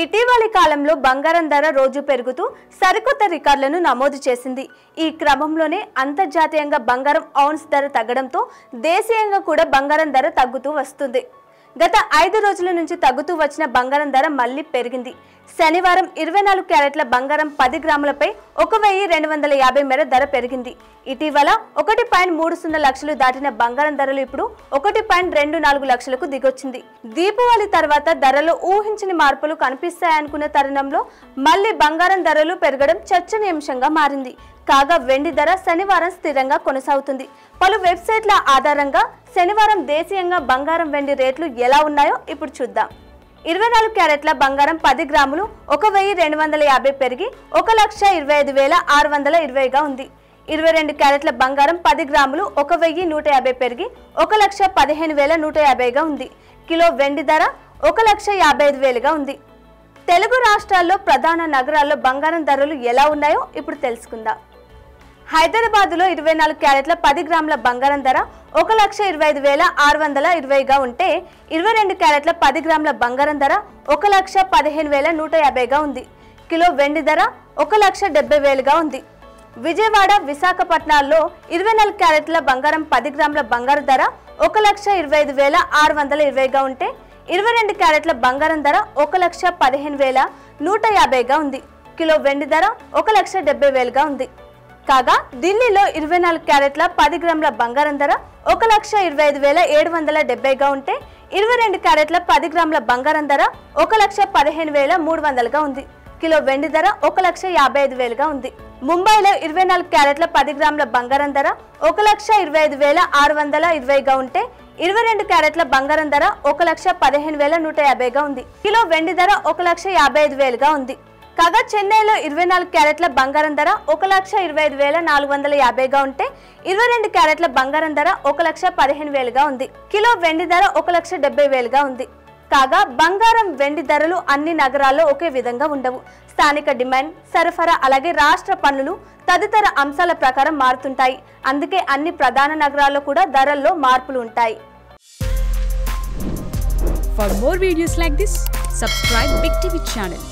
ఇటీవలి కాలంలో బంగారం ధర రోజు పెరుగుతూ సరికొత్త రికార్డులను నమోదు చేసింది. ఈ క్రమంలోనే అంతర్జాతీయంగా బంగారం ఔన్స్ ధర తగ్గడంతో దేశీయంగా కూడా బంగారం ధర తగ్గుతూ వస్తుంది. గత 5 రోజుల నుంచి తగ్గుతూ వచ్చిన బంగారం ధర మళ్లీ పెరిగింది. శనివారం 24 క్యారెట్ల బంగారం 10 గ్రాములపై 1250 మేర ధర పెరిగింది. ఇటీవల 1.30 లక్షలు దాటిన బంగారం ధరలు ఇప్పుడు 1.24 లక్షలకు దిగొచ్చింది. దీపావళి తర్వాత ధరలో ఊహించని మార్పులు కనిపిస్తాయనుకున్న తరుణంలో మళ్లీ బంగారం ధరలు పెరగడం చర్చనీయాంశంగా మారింది. కాగా వెండి ధర శనివారం స్థిరంగా కొనసాగుతుంది. పలు వెబ్సైట్ల ఆధారంగా శనివారం దేశీయంగా బంగారం వెండి రేట్లు ఎలా ఉన్నాయో ఇప్పుడు చూద్దాం. 24 క్యారెట్ల బంగారం 10 గ్రాములు 1250 పెరిగి 1,25,620గా ఉంది. 22 క్యారెట్ల బంగారం 10 గ్రాములు 1,150 పెరిగి 1,15,150గా ఉంది. కిలో వెండి ధర 1,55,000గా ఉంది. తెలుగు రాష్ట్రాల్లో ప్రధాన నగరాల్లో బంగారం ధరలు ఎలా ఉన్నాయో ఇప్పుడు తెలుసుకుందాం. హైదరాబాద్లో 24 క్యారెట్ల 10 గ్రాముల బంగారం ధర 1,25,620గా ఉంటే 22 క్యారెట్ల 10 గ్రాముల బంగారం ధర 1,15,150గా ఉంది. కిలో వెండి ధర 1,70,000గా ఉంది. విజయవాడ, విశాఖపట్నాల్లో 24 క్యారెట్ల బంగారం 10 గ్రాముల బంగారు ధర 1,25,620గా ఉంటే 22 క్యారెట్ల బంగారం ధర 1,15,150గా ఉంది. కిలో వెండి ధర 1,70,000గా ఉంది. కాగా ఢిల్లీలో 24 క్యారెట్ల 10 గ్రాముల బంగారం ధర 1,25,770గా ఉంటే 22 క్యారెట్ల 10 గ్రాముల బంగారం ధర 1,15,300గా ఉంది. కిలో వెండి ధర 1,55,000గా ఉంది. ముంబైలో 24 క్యారెట్ల 10 గ్రాముల బంగారం ధర 1,25,620గా ఉంటే 22 క్యారెట్ల బంగారం ధర 1,15,150గా ఉంది. కిలో వెండి ధర 1,55,000గా ఉంది. కాగా చెన్నైలో 24 క్యారెట్ల బంగారం ధర 1,25,450గా ఉంటే 22 క్యారెట్ల బంగారం ధర 1,15,000గా ఉంది. కిలో వెండి ధర 1,70,000గా ఉంది. కాగా బంగారం వెండి ధరలు అన్ని నగరాల్లో ఒకే విధంగా ఉండవు. స్థానిక డిమాండ్, సరఫరా, అలాగే రాష్ట్ర పన్నులు తదితర అంశాల ప్రకారం మారుతుంటాయి. అందుకే అన్ని ప్రధాన నగరాల్లో కూడా ధరల్లో మార్పులు ఉంటాయి. For more videos like this, subscribe Big TV channel.